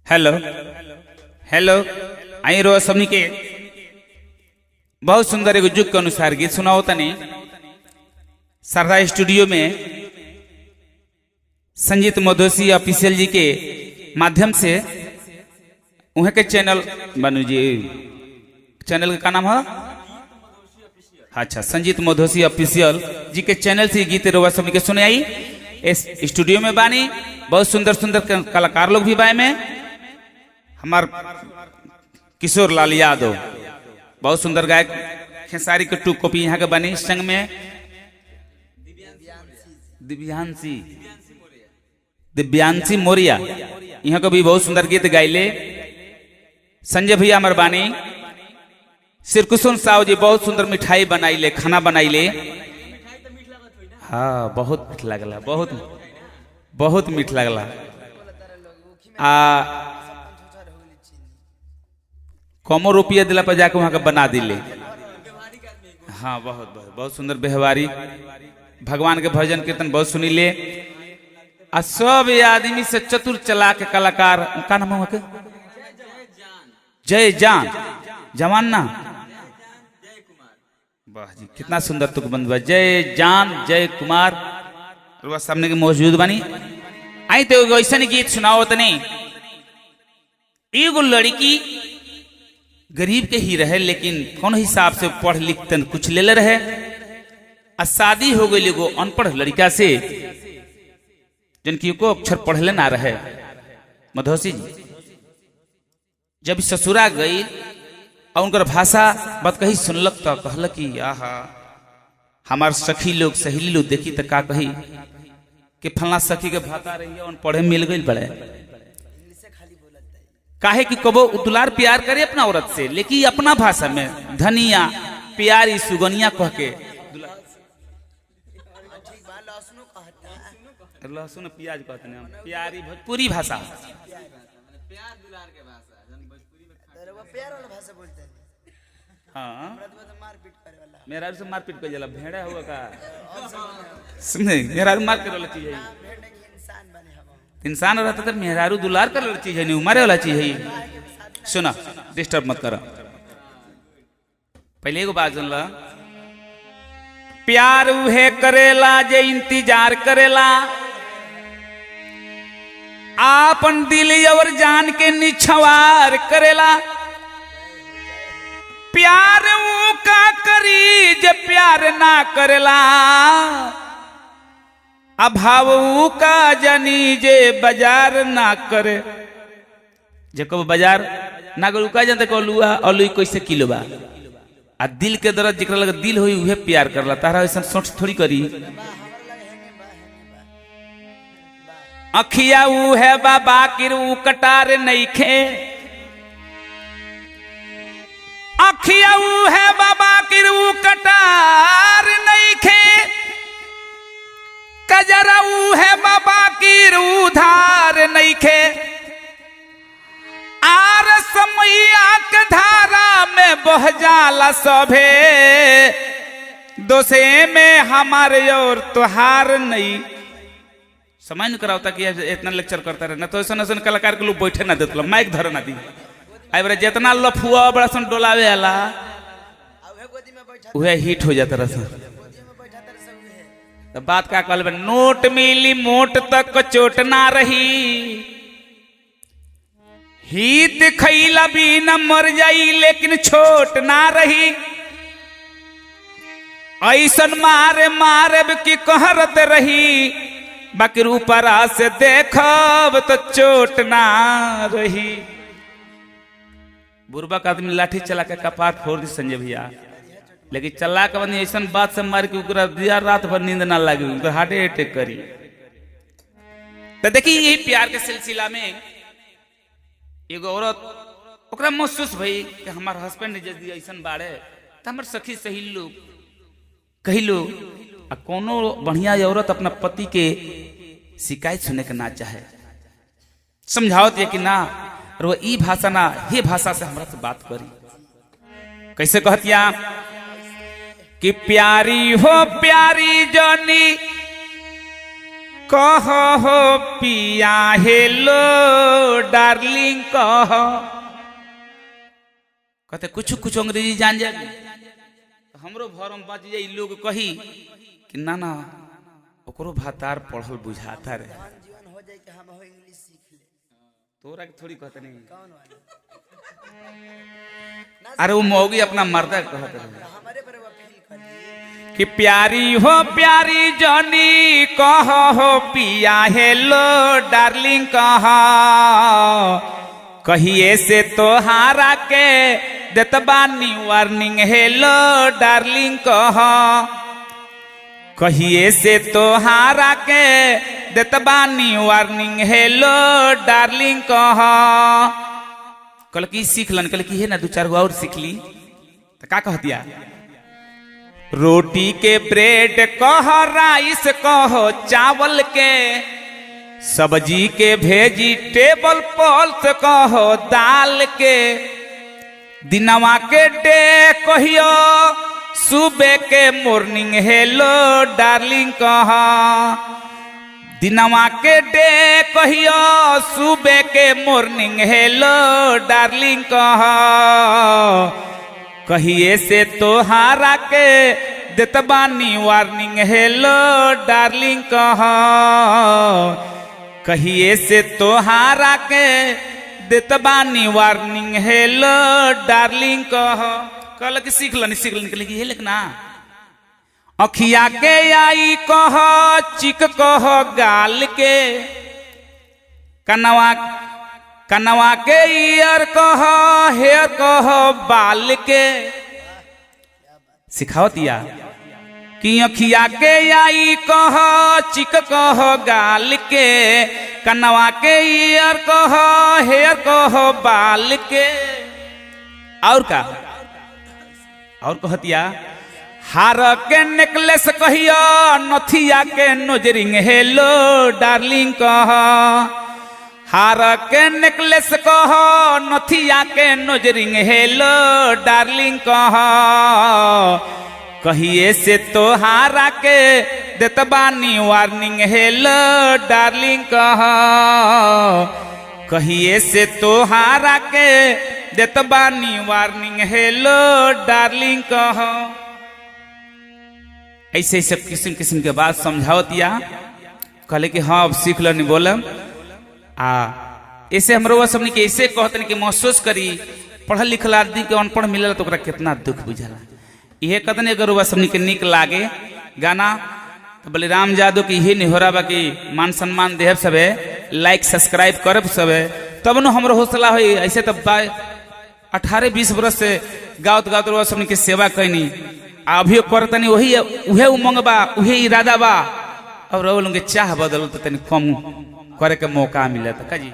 Hello hello आई रो सबनी के बहुत सुंदर एगो जुग के अनुसार गीत सुनाओ तनी शारदा स्टूडियो में संजीत मधोसी ऑफिशियल जी के माध्यम से उन्हें के चैनल बनू जी चैनल का नाम है अच्छा संजीत मधोसी ऑफिशियल जी के चैनल से गीत रोवा सबनी के सुने आई इस स्टूडियो में बानी बहुत सुंदर सुंदर कलाकार लोग भी बाए में हमार किशोर लाल यादव बहुत सुंदर गायक खेसारी के टू कॉपी यहाँ के बनी संग में दिव्यांशी मोरिया यहाँ को भी बहुत सुंदर गीत गाइले संजय भैया हमार बानी सिरकुसुन साहु जी बहुत सुंदर मिठाई बनाइले खाना बनाइले हाँ बहुत मीठ लगला बहुत मीठ लगला आ कमो रुपया दिला पर जाके वहां का बना दिले हाँ बहुत बहुत बहुत सुंदर व्यवहारी भगवान के भजन कीर्तन बहुत सुनीले आ सब आदमी से चतुर चला के कलाकार का नाम है जय जान जवान ना वाह जी कितना सुंदर तुक बंद जय जान जय कुमार सामने के मौजूद बनी आई तो ऐसा गीत सुनाओ तनी एगो लड़की गरीब के ही रहे लेकिन कौन हिसाब से पढ़ लिख तन कुछ ले रहे आ शादी हो गई एगो अनपढ़ लड़का से जिनकी को अक्षर पढ़ले ना रहे मधोसी जी जब ससुरा गई और उनकर भाषा बात कही सुनलक तो कहल कि आहा हमार सखी लोग सहेली लोग देखी तो का कही कि फलना सखी के भाता रही है पढ़े मिल गई बड़े काहे कि कबो दुलार प्यार करे अपना औरत से लेकिन अपना भाषा में धनिया प्यारी सुगनिया कह के लहसुन प्याज कहते हैं प्यारी भोजपुरी भाषा हाँ मेरा से मारपीट कर जाला भेड़ा हुआ का सुने मेरा मार कर वाला चीज है इंसान रहता तो मेहरारू दुलार कर वाला चीज है नहीं उमारे वाला चीज है सुना डिस्टर्ब मत करो पहले एगो बात सुन ला प्यार उहे करेला जे इंतजार करेला आपन दिल और जान के निछवार करेला प्यार ऊ का करी जे प्यार ना करेला अभाव ऊ का जानी जे बाजार ना करे जे कब बाजार ना कर का जानते कहलुआ अलुई कैसे किलो बा आ दिल के दर्द जिकरा लगे दिल होई उहे प्यार करला तारा ऐसा सोच थोड़ी करी अखिया ऊ है बाबा किर ऊ कटार नइखे अखिया ऊ है बाबा किर ऊ कटार नइखे कजरा ऊ है बाबा किर उधार नइखे आर समैया के धारा में बह जाला सभे दोसे में हमारे और तुहार नहीं समझ नहीं कराता कि इतना लेक्चर करता रहे ना तो ऐसा ऐसा कलाकार के लोग बैठे ना देते माइक धरे ना दी आई बड़ा जितना लफुआ बड़ा सन डोलावे आला वह हिट हो जाता रहा तो बात क्या कहल नोट मिली मोट तक चोट ना रही हित खैला भी न मर जाई लेकिन छोट ना रही ऐसन मारे मारे की कहरत रही बाकी ऊपरा से देखब तो चोट ना रही बुरबक आदमी लाठी चला के कपाट फोड़ दी संजय भैया लेकिन चला के बनी ऐसा बात से मार के दिया रात भर नींद ना लगी हार्ट अटैक करी तो देखिए यही प्यार के सिलसिला में एगो औरत ओकरा महसूस भई कि हमार हस्बैंड यदि ऐसा बाड़े तो हमार सखी सही लोग कही लो आ कोनो बढ़िया औरत अपना पति के शिकायत सुने के ना चाहे समझावत है कि ना रो ई भाषा ना हे भाषा से हमरा से बात करी कैसे कहतिया कि प्यारी हो प्यारी जानी कहो हो पिया हेलो डार्लिंग कहो। कहते कुछ कुछ अंग्रेजी जान जाए तो हमरो भरम बच जाए। लोग कही कि ना ना ओकरो भातार पढ़ल बुझाता रहे, तोरा के थोड़ी कहते नहीं। अरे वो मौगी अपना मर्दा कहते रहे कि प्यारी हो प्यारी जनी कहो हो पिया हेलो डार्लिंग कहो। कहिए से तोहारा के देतबानी वार्निंग हेलो डार्लिंग कहो। कहिए से तोहारा के देतबानी वार्निंग हेलो डार्लिंग कहो। कल की सीख लन, कल की है ना दो चार गो और सीख ली तो का कह दिया। रोटी के ब्रेड कहो राइस कहो चावल के, सब्जी के वेजिटेबल पल्स कहो दाल के। दिनवा के डे कहियो सुबह के मॉर्निंग हेलो डार्लिंग कहो। दिनवा के डे कहियो सुबह के मॉर्निंग हेलो डार्लिंग कहो। कहिए से तोहारा के देतबानी वार्निंग हेलो डार्लिंग कहो। कहिए से तोहारा के देतबानी वार्निंग हेलो डार्लिंग कहो। कल की सीख लन कि ये लिखना। अखिया के आई कहो चिक कहो गाल के, कनवा के ईयर कहो हेयर कहो बाल के। सिखाओ दिया कि अखिया के आई कहो चिक कहो गाल के, कनवा के ईयर कहो हेयर कहो बाल के। और का और कहतिया हार के नेकलेस कहियो नथिया के नोजरिंग हेलो डार्लिंग कहो। हार के नेकलेस कहो नथिया के नोजरिंग हेलो डार्लिंग कहो। कहिए से तोहारा के देतबानी वार्निंग हेलो डार्लिंग कहो। कहिए से तोहारा के देतबानी वार्निंग हेलो डार्लिंग कहो। ऐसे ऐसे किस्म किस्म के बात समझाओ दिया। कहले कि हाँ अब सीख लो नहीं बोलम ऐसे हमरो सबने के ऐसे कहते कि महसूस करी पढ़ल लिखल आदमी के अनपढ़ मिलल तो कितना दुख बुझला। यह कहते अगर वह सबने के निक लागे गाना तो बलिराम यादव की यही निहोरा बा कि मान सम्मान देहब सबे लाइक सब्सक्राइब करब सबे तब न हमरो हौसला हो। ऐसे तब 18-20 बरस से गावत गावत रह सबने के सेवा कैनी अभी करतनी वही उहे उमंग बा उहे इरादा बा। और लोग चाह बदल तो तनी कम करे के मौका मिले तो का जी।